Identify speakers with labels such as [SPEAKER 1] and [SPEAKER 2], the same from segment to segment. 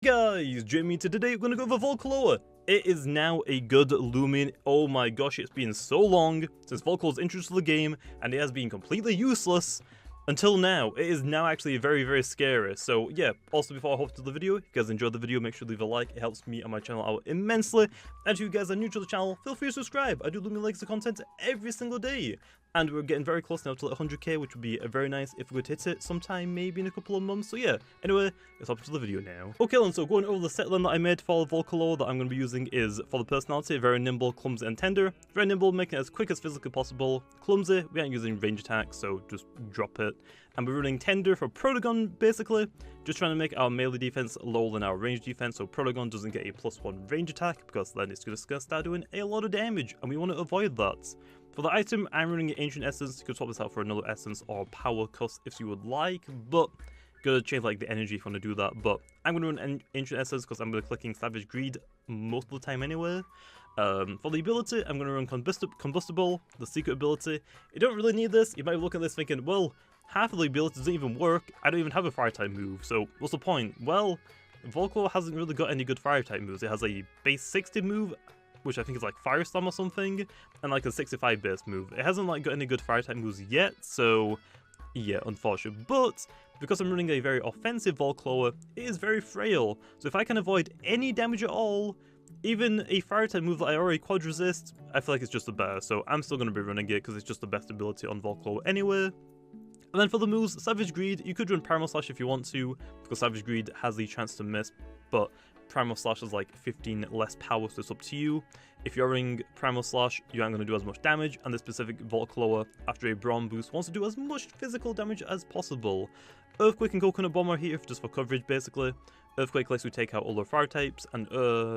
[SPEAKER 1] Guys, Jamiy, today we're gonna go over Volcloa. It is now a good Loomian. Oh my gosh, it's been so long since Volcloa's introduced to the game, and it has been completely useless until now. It is now actually very scary. So yeah, also before I hop to the video, if you guys enjoyed the video, make sure to leave a like. It helps me and my channel out immensely. And if you guys are new to the channel, feel free to subscribe. I do Loomian Legacy content every single day. And we're getting very close now to like 100k, which would be very nice if we could hit it sometime, maybe in a couple of months. So yeah, anyway, let's hop into the video now. Okay then, so going over the set line that I made for Volcloa that I'm going to be using is, for the personality, very nimble, clumsy and tender. Very nimble, making it as quick as physically possible. Clumsy, we aren't using range attacks, so just drop it. And we're running tender for Protagon, basically. Just trying to make our melee defense lower than our range defense, so Protagon doesn't get a +1 range attack, because then it's just going to start doing a lot of damage, and we want to avoid that. For the item, I'm running an Ancient Essence. You could swap this out for another Essence or Power Cuss if you would like, but gonna change like the energy if you want to do that. But I'm gonna run an Ancient Essence because I'm gonna be clicking Savage Greed most of the time anyway. For the ability, I'm gonna run Combustible, the secret ability. You don't really need this. You might look at this thinking, well, half of the ability doesn't even work. I don't even have a fire type move, so what's the point? Well, Volcloa hasn't really got any good fire type moves. It has a base 60 move, which I think is like Firestorm or something, and like a 65 base move. It hasn't like got any good fire type moves yet, so yeah, unfortunate. But because I'm running a very offensive Volcloa, it is very frail. So if I can avoid any damage at all, even a fire type move that I already quad resist, I feel like it's just the best. So I'm still going to be running it because it's just the best ability on Volcloa anyway. And then for the moves, Savage Greed, you could run Primal Slash if you want to, because Savage Greed has the chance to miss, but Primal Slash is like 15 less power, so it's up to you. If you're running Primal Slash, you aren't going to do as much damage, and the specific Volcloa, after a Brawn boost, wants to do as much physical damage as possible. Earthquake and Coconut Bomb are here just for coverage, basically. Earthquake lets you take out all the fire types and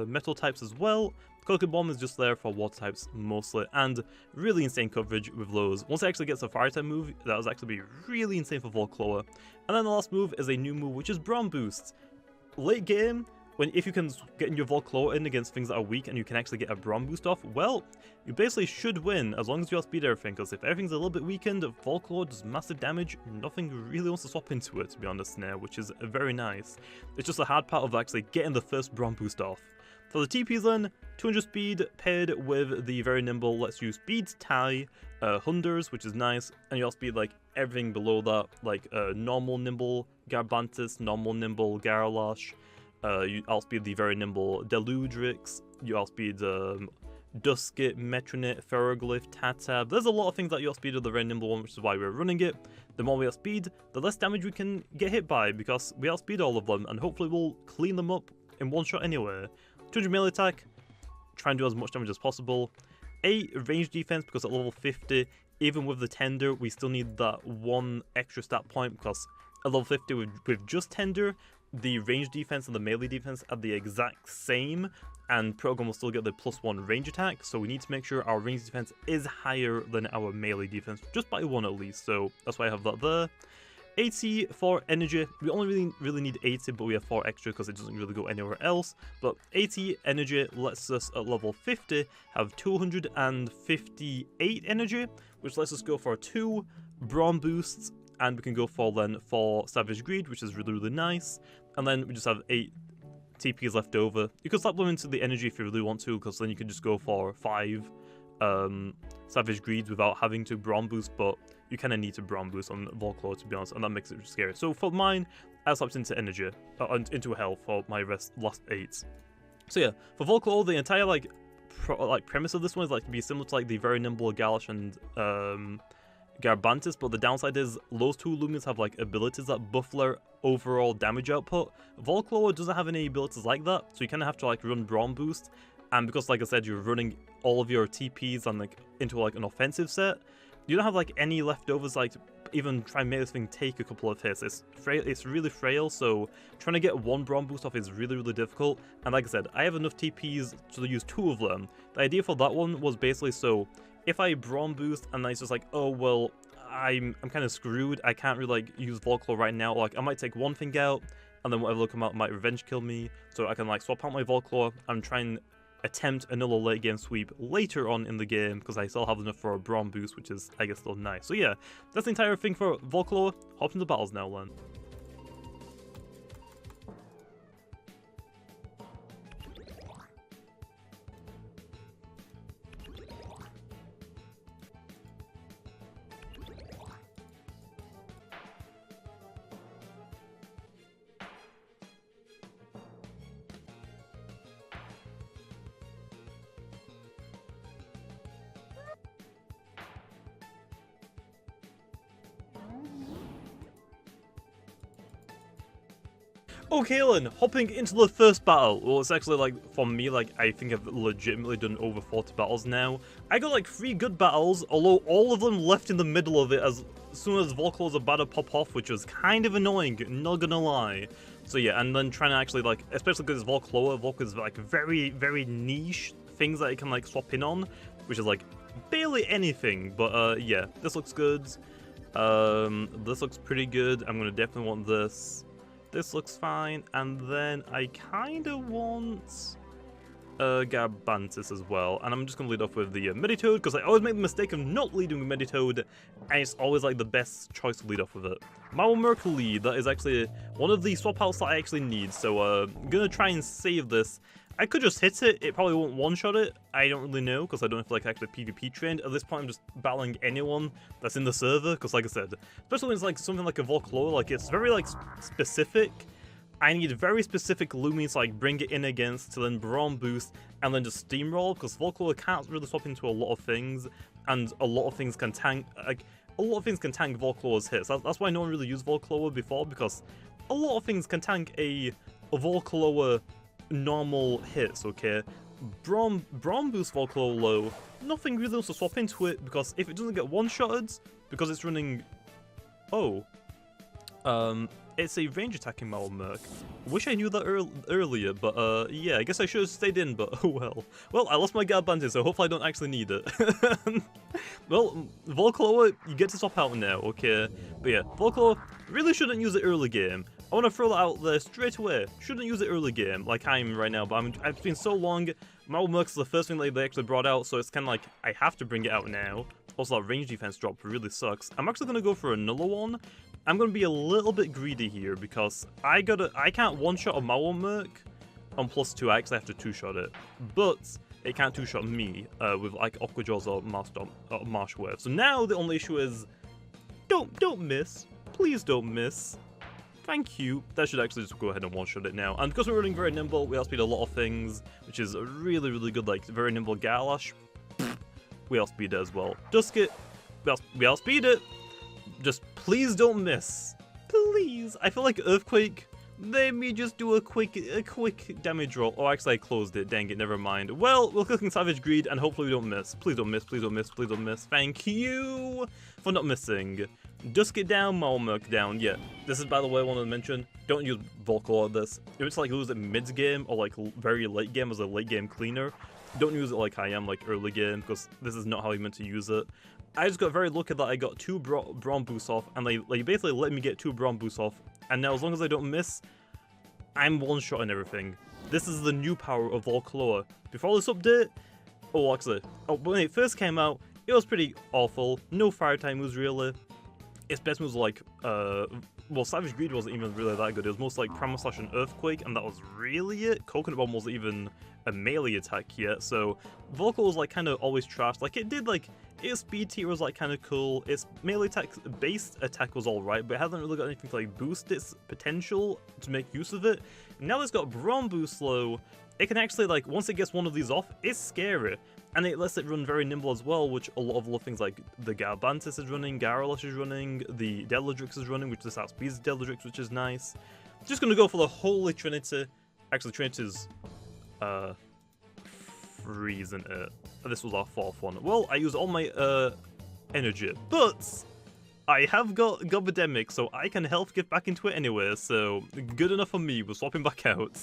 [SPEAKER 1] metal types as well. Coconut Bomb is just there for water types mostly, and really insane coverage with those. Once it actually gets a fire type move, that was actually be really insane for Volcloa. And then the last move is a new move, which is Brawn Boost. Late game, if you can get in your Volcloa in against things that are weak and you can actually get a Brawn boost off, well, you basically should win as long as you outspeed everything, because if everything's a little bit weakened, Volcloa does massive damage, nothing really wants to swap into it, to be honest now, which is very nice. It's just a hard part of actually getting the first Brawn boost off. For the TPs then, 200 speed paired with the very nimble lets you speed tie, Hunders, which is nice, and you outspeed like everything below that, like normal nimble Garbantis, normal nimble Garlash. You outspeed the very nimble Deludrix, you outspeed Duskit, Metronit, Ferroglyph, Tatab. There's a lot of things that you outspeed with the very nimble one, which is why we're running it. The more we outspeed, the less damage we can get hit by, because we outspeed all of them, and hopefully we'll clean them up in one shot anyway. 200 melee attack, try and do as much damage as possible. 8 range defense, because at level 50, even with the tender, we still need that one extra stat point, because at level 50 with just tender, the range defense and the melee defense are the exact same, and Protagon will still get the +1 range attack, so we need to make sure our range defense is higher than our melee defense, just by 1 at least, so that's why I have that there. 80 for energy, we only really need 80, but we have 4 extra because it doesn't really go anywhere else, but 80 energy lets us at level 50 have 258 energy, which lets us go for 2 Brawn boosts, and we can go for then for Savage Greed, which is really nice, and then we just have 8 TPs left over. You can slap them into the energy if you really want to, because then you can just go for 5 Savage Greeds without having to Brawn boost, but you kind of need to Brawn boost on Volcloa, to be honest, and that makes it scary. So for mine, I slapped into energy, into health for my last 8. So yeah, for Volcloa, the entire premise of this one is like to be similar to like the very nimble Galash and Garbantis, but the downside is those two Loomians have like abilities that buff their overall damage output. Volcloa doesn't have any abilities like that, so you kind of have to like run Brawn boost, and because like I said, you're running all of your TPs and like into like an offensive set, you don't have like any leftovers like to even try and make this thing take a couple of hits. It's really frail, so trying to get 1 Brawn boost off is really difficult, and like I said, I have enough TPs to use 2 of them. The idea for that one was basically so if I Brawn boost and then it's just like, oh well, I'm kind of screwed, I can't really like use Volcloa right now, like I might take one thing out and then whatever will come out might revenge kill me, so I can like swap out my Volcloa and try and attempt another late game sweep later on in the game, because I still have enough for a Brawn boost, which is I guess still nice. So yeah, that's the entire thing for Volcloa. Hop into battles now then. Okay then, hopping into the first battle. Well, it's actually like, for me, like, I think I've legitimately done over 40 battles now. I got like 3 good battles, although all of them left in the middle of it as soon as Volclaws are about to pop off, which was kind of annoying, not gonna lie. So yeah, and then trying to actually like, especially because it's Volk is like very, very niche things that it can like swap in on, which is like barely anything, but yeah, this looks good. This looks pretty good. I'm gonna definitely want this. This looks fine, and then I kinda want Garbantis as well, and I'm just gonna lead off with the Meditoad, because I always make the mistake of not leading with Meditoad, and it's always like the best choice to lead off with it. Mawamurk lead, that is actually one of the swap outs that I actually need, so I'm gonna try and save this. I could just hit it, it probably won't one-shot it, I don't really know, because I don't feel like actually PvP trained. At this point I'm just battling anyone that's in the server, because like I said, especially when it's like something like a Volclaw, like it's very like specific. I need very specific Loomian to like bring it in against, to then Brawn boost, and then just steamroll, because Volclaw can't really swap into a lot of things, and a lot of things can tank, like, a lot of things can tank Volclaw's hits. That's why no one really used Volclaw before, because a lot of things can tank a Volclaw normal hits, okay? Brawn boost Volclaw low, nothing really wants to swap into it, because if it doesn't get one-shotted, because it's running... Oh. It's a range attacking Mawamurk. Wish I knew that earlier, but yeah, I guess I should have stayed in, but oh well. Well, I lost my Garbantis, so hopefully I don't actually need it. Well, Volclaw, you get to swap out now, okay? But yeah, Volclaw really shouldn't use it early game. I want to throw that out there straight away. Shouldn't use it early game, like I am right now, but it's been so long. Mawamurk's the first thing they actually brought out, so it's kind of like, I have to bring it out now. Also, that range defense drop really sucks. I'm actually going to go for another one. I'm going to be a little bit greedy here, because I can't one-shot a Mawamurk on +2, I actually have to two-shot it. But it can't two-shot me with like Aqua Jaws or Marsh Wave. So now the only issue is, don't miss. Please don't miss. Thank you. That should actually just go ahead and one-shot it now. And because we're running very nimble, we outspeed a lot of things, which is a really, really good, like, very nimble Garlash. We outspeed it as well. Duskit, we outspeed it. Just please don't miss. Please. I feel like Earthquake, let me just do a quick damage roll. Oh, actually I closed it. Dang it, never mind. Well, we're clicking Savage Greed and hopefully we don't miss. Please don't miss, please don't miss, please don't miss. Thank you for not missing. Duskit down, Mawamurk down. Yeah, this is, by the way, I want to mention, don't use Volclaw at this. If it's like lose it mid-game or like very late game as a late-game cleaner, don't use it like I am, like early game, because this is not how you meant to use it. I just got very lucky that I got 2 Brawn boosts off, and they basically let me get 2 Brawn boosts off, and now as long as I don't miss, I'm one-shotting everything. This is the new power of Volclaw. Before this update, when it first came out, it was pretty awful. No fire type moves really. Its best moves were like, well, Savage Greed wasn't even really that good. It was mostly like Primal Slash and Earthquake, and that was really it. Coconut Bomb wasn't even a melee attack yet, so Volclaw was like kind of always trashed. Like it did like, its speed tier was like kind of cool. Its melee attack, base attack was alright, but it hasn't really got anything to like boost its potential to make use of it. Now that it's got Brawn boost low, it can actually like, once it gets one of these off, it's scary. And it lets it run very nimble as well, which a lot of other things like the Garbantis is running, Garalash is running, the Deladrix is running, which this outspeeds Deladrix, which is nice. Just gonna go for the Holy Trinity. Actually, Trinity's freezing it. This was our 4th one. Well, I used all my energy, but I have got Gobademic, so I can health gift back into it anyway, so good enough for me. We're swapping back out.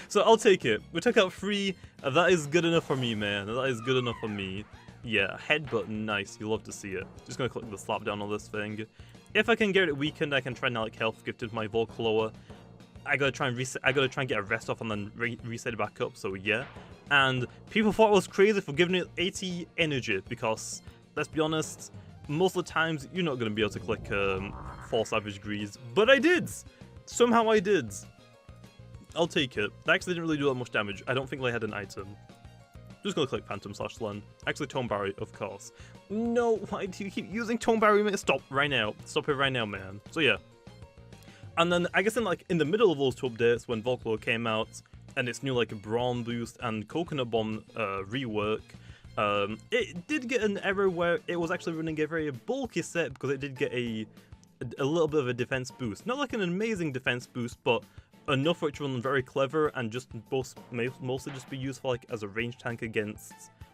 [SPEAKER 1] So I'll take it. We took out 3. That is good enough for me, man. That is good enough for me. Yeah, headbutt, nice. You love to see it. Just gonna click the slap down on this thing. If I can get it weakened, I can try and like health gift into my Volclaw. I gotta try and reset. I gotta try and get a rest off and then reset it back up. So yeah. And people thought I was crazy for giving it 80 energy, because let's be honest, most of the times you're not going to be able to click 4 Savage Greeds, but I did! Somehow I did. I'll take it. That actually didn't really do that much damage. I don't think they had an item. Just going to click Phantom / Len. Actually, Tone Barrier, of course. No, why do you keep using Tone Barrier? Stop right now. Stop it right now, man. So yeah. And then, I guess in the middle of those 2 updates, when Volclaw came out, and its new like Brawn boost and Coconut Bomb rework, it did get an error where it was actually running a very bulky set, because it did get a little bit of a defense boost. Not like an amazing defense boost, but enough for it to run very clever and just mostly just be used for like as a range tank against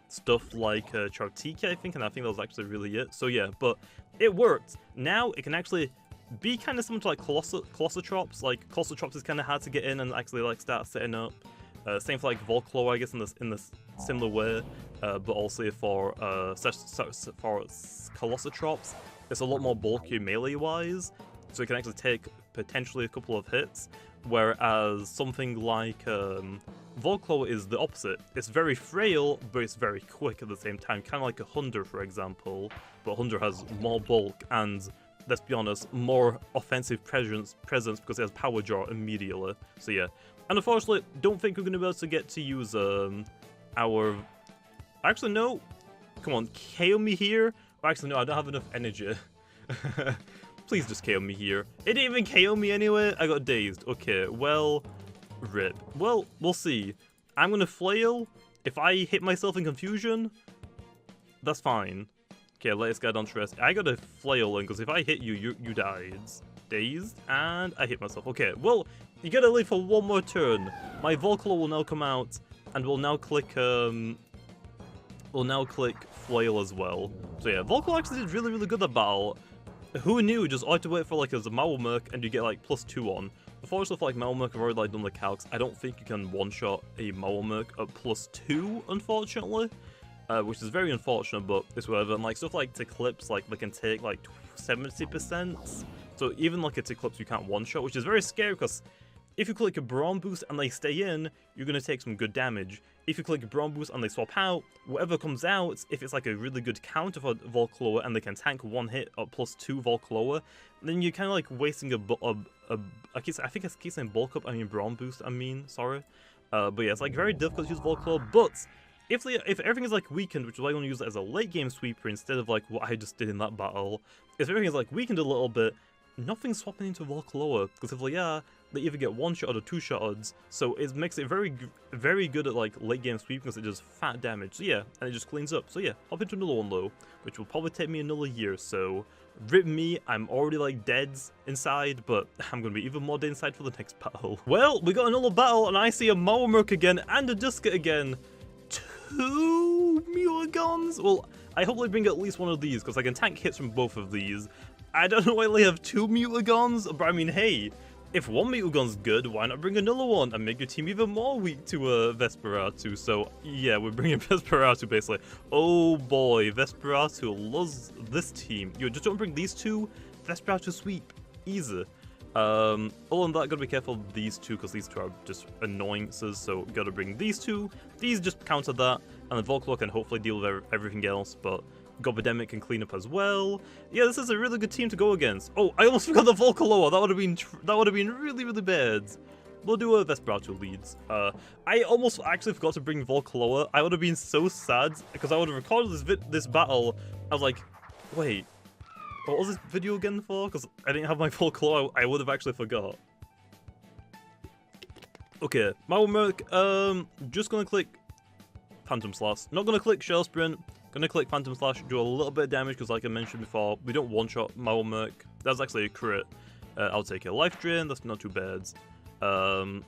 [SPEAKER 1] stuff like Chartika, I think, and I think that was actually really it. So yeah, but it worked. Now it can actually be kind of similar to like Colossotrops. Like Colossotrops is kind of hard to get in and actually like start setting up. Same for like Volclaw, I guess, in this similar way. But also for Colossotrops, it's a lot more bulky melee-wise, so it can actually take potentially a couple of hits. Whereas something like Volclaw is the opposite. It's very frail, but it's very quick at the same time, kind of like a Hunder, for example. But Hunder has more bulk and, let's be honest, more offensive presence because it has Power Jar immediately. So yeah. And unfortunately, don't think we're going to be able to get to use our... Actually, no. Come on, KO me here. Well, actually, no, I don't have enough energy. Please just KO me here. It didn't even KO me anyway. I got dazed. Okay, well, rip. Well, we'll see. I'm going to flail. If I hit myself in confusion, that's fine. Okay, let's get on to rest. I got to flail in, because if I hit you, you died. Dazed, and I hit myself. Okay, well, you gotta live for one more turn. My Volclaw will now come out, and we'll now click Flail as well. So yeah, Volclaw actually did really, really good that battle. Who knew? Just all I had to wait for like as a Mauermerc, and you get like +2 on. Unfortunately for like Mauermerc, I've already like done the calcs. I don't think you can one-shot a Mauermerc at +2, unfortunately. Which is very unfortunate, but it's whatever. And like stuff like Eclipse, like they can take like 70%. So even like a Eclipse you can't one-shot, which is very scary because if you click a Brawn Boost and they stay in, you're going to take some good damage. If you click a Brawn Boost and they swap out, whatever comes out, if it's like a really good counter for Volclaw and they can tank one hit at +2 Volclaw, then you're kind of like wasting I think I keep saying Bulk Up, I mean Brawn Boost, sorry. But yeah, it's like very difficult to use Volclaw, but if everything is like weakened, which is why I want to use it as a late game sweeper instead of like what I just did in that battle, if everything is like weakened a little bit, nothing's swapping into Volclaw, because if they are, they either get 1-shot or 2-shot odds, so it makes it very, very good at like late game sweep because it does fat damage. So yeah, and it just cleans up. So yeah, hop into another one though, which will probably take me another year. So rip me, I'm already like dead inside, but I'm gonna be even more dead inside for the next battle. Well, we got another battle, and I see a Mauermerc again and a Duskit again. 2 Mutagons? Well, I hope they bring at least one of these, because I can tank hits from both of these. I don't know why they have 2 Mutagons, but I mean, hey, if one Mutagon's good, why not bring another one and make your team even more weak to Vesperatu? So yeah, we're bringing Vesperatu basically. Oh boy, Vesperatu loves this team. You just don't bring these two, Vesperatu sweep, easy. Other than that, gotta be careful of these two because these two are just annoyances. So gotta bring these two. These just counter that, and then Volclaw can hopefully deal with everything else. But Gobademic can clean up as well. Yeah, this is a really good team to go against. Oh, I almost forgot the Volcaloa. That would have been really, really bad. We'll do a Vesperatu leads. I almost actually forgot to bring Volcaloa. I would have been so sad because I would have recorded this battle. I was like, wait, what was this video again for? Because I didn't have my Volcaloa. I would have actually forgot. Okay, Mauermerc. Just gonna click Phantom Slash. Not gonna click Shell Sprint. Gonna click Phantom Slash, do a little bit of damage because like I mentioned before, we don't one-shot Mauermerc. That's actually a crit. I'll take a Life Drain, that's not too bad. Gonna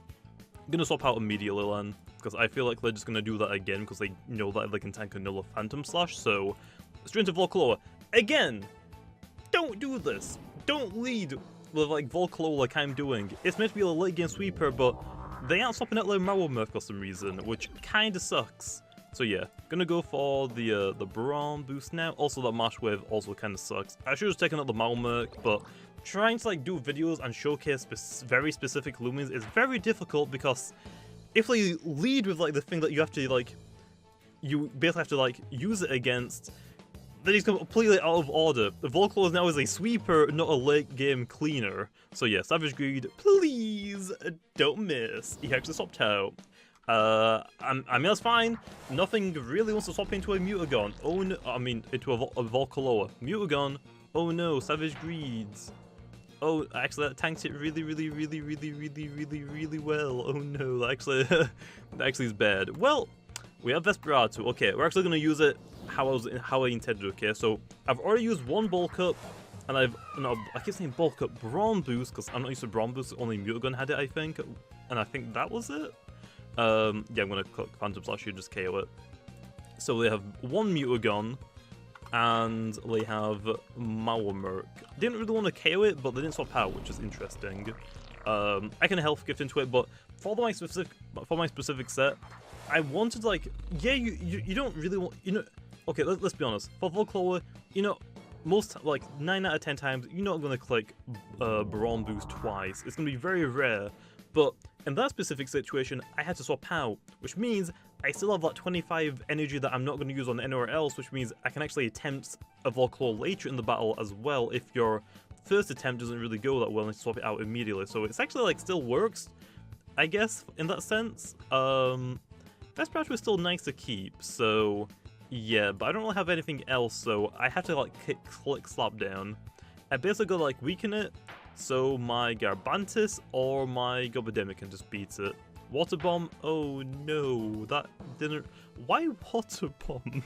[SPEAKER 1] swap out immediately then, because I feel like they're just gonna do that again because they know that they can tank another Phantom Slash, so straight into Volcaloa. Again! Don't do this! Don't lead with like Volcaloa like I'm doing. It's meant to be a late game sweeper, but they aren't swapping out their Mauermerc for some reason, which kinda sucks. So yeah, gonna go for the Brawn boost now. Also, that Marsh Wave also kind of sucks. I should have taken out the Mauermerc, but trying to like do videos and showcase very specific Loomians is very difficult because if they lead with like the thing that you have to like, you basically have to like use it against, then he's completely out of order. The Volclaw now is a sweeper, not a late game cleaner. So yeah, Savage Greed, please don't miss. He actually swapped out. I mean, that's fine. Nothing really wants to swap into a Mutagon. Oh no, I mean, into a Volcaloa. Mutagon. Oh no, Savage Greeds. Oh, actually, that tanks it really well. Oh no, that actually is bad. Well, we have Vesperatu. Okay, we're actually gonna use it how I intended. Okay, so I've already used one Bulk Up. And I keep saying bulk up Brawn Boost because I'm not used to Brawn Boost. Only Mutagun had it, I think. And I think that was it. Yeah, I'm gonna click Phantom Slash and just KO it. So they have one Mutagun, and they have Malwamerk. Didn't really want to KO it, but they didn't swap out, which is interesting. I can health gift into it, but for my specific set, I wanted like, yeah, you don't really want, you know. Okay, let's be honest. For Volcloa, you know, most, like, 9 out of 10 times, you're not going to click Brawn Boost twice. It's going to be very rare. But in that specific situation, I had to swap out, which means I still have that 25 energy that I'm not going to use on anywhere else, which means I can actually attempt a Volclaw later in the battle as well if your first attempt doesn't really go that well and swap it out immediately. So it's actually, like, still works, I guess, in that sense. Best Crouch was still nice to keep, so yeah, but I don't really have anything else, so I have to, like, click Slap Down. I basically gotta, like, weaken it, so my Garbantis or my Gobodemic can just beat it. Water Bomb? Oh no, that didn't... Why Water Bomb?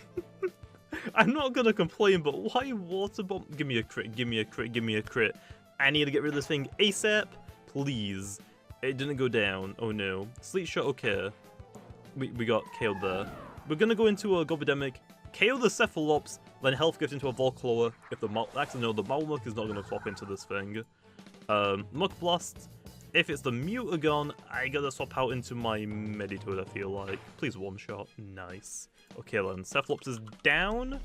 [SPEAKER 1] I'm not gonna complain, but why Water Bomb? Give me a crit, give me a crit, give me a crit. I need to get rid of this thing ASAP, please. It didn't go down, oh no. Sleet Shot, okay. We got KO'd there. We're gonna go into a Gobodemic, KO the Cephalops, then Health Gift into a Volcloa. If the actually no, the Malmuck is not gonna swap into this thing. Muck Blast. If it's the Mutagon, I gotta swap out into my Meditoad, I feel like. Please one shot. Nice. Okay then, Cephalops is down.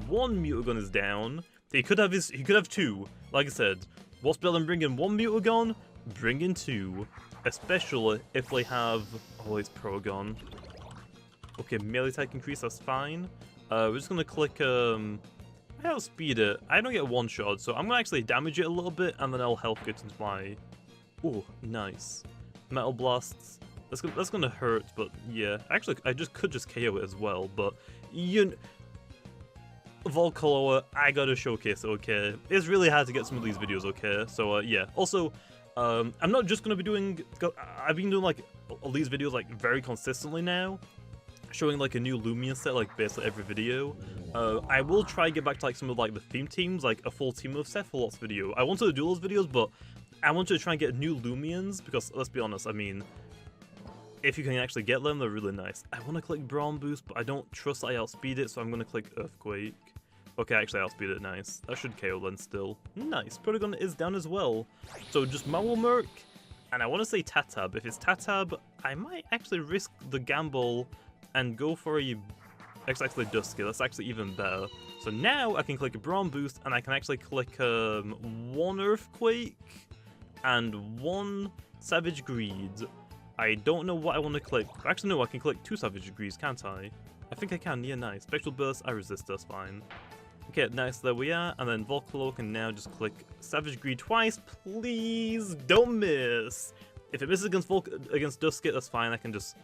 [SPEAKER 1] One Mutagon is down. He could have two. Like I said, what's better than bringing one Mutagon? Bring in two. Especially if they have... Oh, it's Progon. Okay, melee attack increase, that's fine. We're just gonna click, I outspeed it. I don't get one shot, so I'm gonna actually damage it a little bit, and then I'll health get into my... Oh, nice. Metal Blasts. That's gonna hurt, but yeah. Actually, I could just KO it as well, but... Volcloa, I gotta showcase it, okay? It's really hard to get some of these videos, okay? So, yeah. Also, I'm not just gonna be doing... I've been doing, like, all these videos, like, very consistently now. Showing, like, a new Loomian set, like, basically every video. I will try to get back to, like, some of, like, the theme teams, like, a full team of Cephalops video. I wanted to do those videos, but I wanted to try and get new Loomians, because, let's be honest, I mean... If you can actually get them, they're really nice. I want to click Brawn Boost, but I don't trust that I outspeed it, so I'm going to click Earthquake. Okay, actually I outspeed it, nice. That should KO then still. Nice, Protogon is down as well. So just Malwamerk, and I want to say Tatab. If it's Tatab, I might actually risk the gamble and go for a... Actually Dusky, that's actually even better. So now I can click a Brawn Boost, and I can actually click one Earthquake and one Savage Greed. I don't know what I want to click. Actually, no, I can click 2 Savage Degrees, can't I? I think I can, yeah, nice. Spectral Burst, I resist, that's fine. Okay, nice, there we are. And then Volclaw can now just click Savage Greed twice. Please don't miss. If it misses against Dusky, that's fine. I can just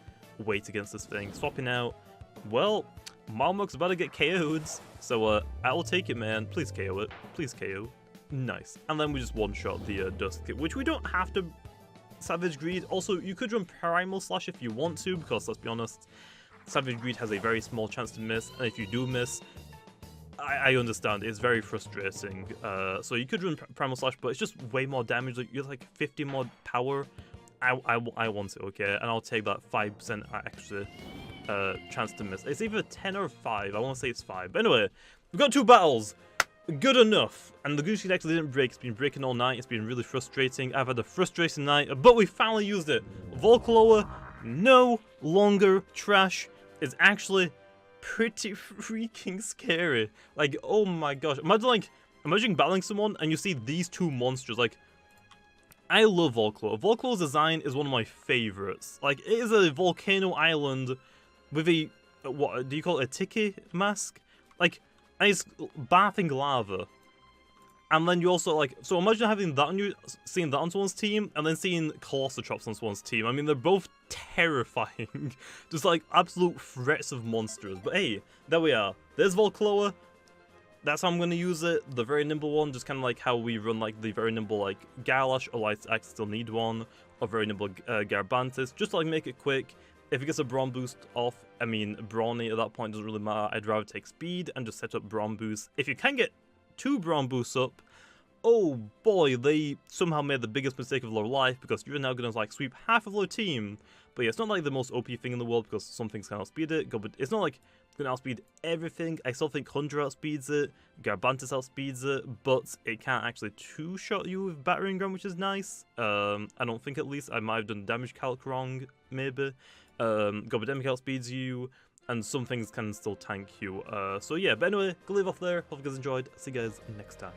[SPEAKER 1] wait against this thing. Swapping out. Well, Malmuck's about to get KO'd. So, I'll take it, man. Please KO it. Please KO. Nice. And then we just one-shot the Dusky, which we don't have to... Savage Greed. Also, you could run Primal Slash if you want to, because let's be honest, Savage Greed has a very small chance to miss, and if you do miss, I understand, it's very frustrating. So you could run Primal Slash, but it's just way more damage, like, you're like 50 more power. I want it, okay? And I'll take that 5% extra chance to miss. It's either 10 or 5, I want to say it's 5. But anyway, we've got 2 battles. Good enough. And the Goose actually didn't break. It's been breaking all night. It's been really frustrating. I've had a frustrating night, but we finally used it. Volcloa, no longer trash. It's actually pretty freaking scary. Like, oh my gosh. Imagine battling someone and you see these 2 monsters. Like, I love Volcloa. Volcloa's design is one of my favorites. Like, it is a volcano island with a, what do you call it, a tiki mask? Like, and it's bathing lava. And then you also, like, so imagine having that on you, seeing that on someone's team, and then seeing Colossotrops on someone's team. I mean, they're both terrifying. Just, like, absolute threats of monsters. But hey, there we are. There's Volcloa. That's how I'm going to use it. The very nimble one, just kind of like how we run, like, the very nimble, like, Garlash, or I still need one. Or very nimble Garbantis, just to, like, make it quick. If it gets a Brawn Boost off, I mean, Brawny at that point doesn't really matter. I'd rather take Speed and just set up Brawn Boost. If you can get 2 Brawn Boosts up, oh boy, they somehow made the biggest mistake of their life, because you're now gonna like sweep half of their team. But yeah, it's not like the most OP thing in the world, because some things can outspeed it. But it's not like it's gonna outspeed everything. I still think Hunter outspeeds it, Garbantis outspeeds it, but it can't actually two-shot you with Battering Ram, which is nice. I don't think, at least. I might have done damage calc wrong, maybe. Gobodemic outspeeds you, and some things can still tank you. So yeah, but anyway, gonna leave off there. Hope you guys enjoyed. See you guys next time.